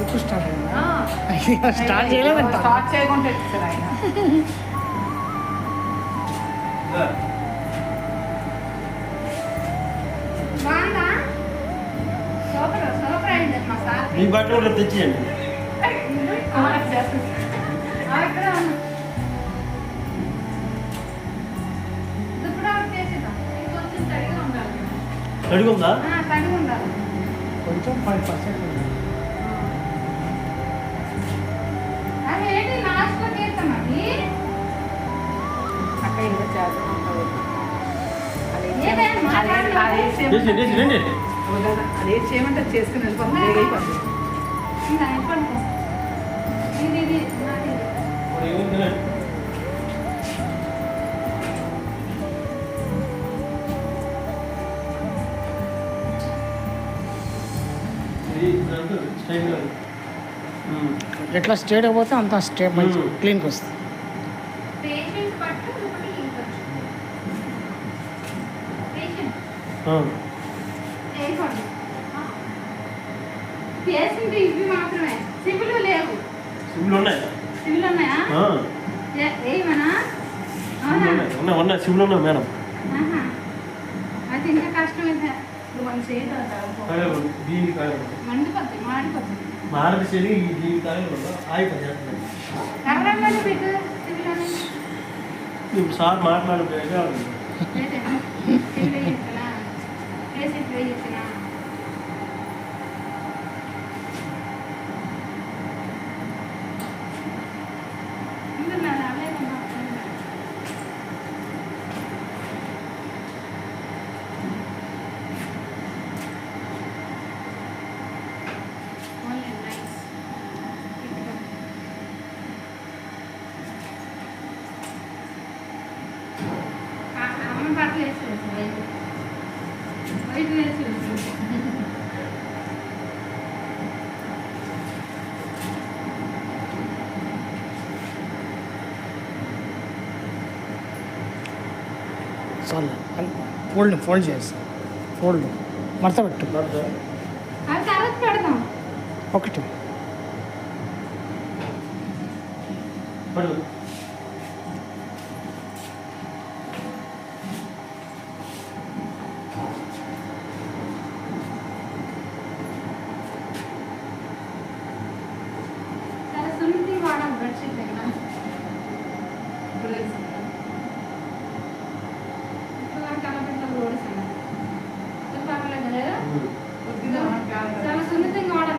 Work start అయిందా? Start చేయలేదంట. Start చేయకుండా sir ఆయన మీ బట్టలు కూడా తెచ్చియండి. అడుగుందా కొంచెం 5% ఉంది. అక్కడ ఇంకా చేద్దాం అదే చేయమంటే చేసుకుని వెళ్ళిపోతుంది ఎట్లా స్టేట్ అయిపోతే అంత స్టేప్ మంచి క్లీన్కి వస్తుంది. ఇవి మాత్రమే సివిల్ లేవు. సివిల్ ఉన్నాయా? సివిల్ ఉన్నాయా? ఏమన్నా ఉన్నాయి సివిల్ ఉన్నాయి మేడం. అది ఇంకా కష్టమైతే మనం దీని కాయలు మండిపోద్ది మాడిపోద్ది. మారది సరి దీని కాయలు ఆగిపోయి ఎవరన్నా పెట్టు సివిల్ అని సార్ మాట్లాడలేదు. సివిల్ వేయించనా కేసీట్ వేయించనా బట్టలు వేసి వైట్ వేసి చాలు ఫోల్డ్ చేస్తాం. ఫోల్డ్ మడత పెట్టు. అది తర్వాత పెడదాం. ఒకటి పడు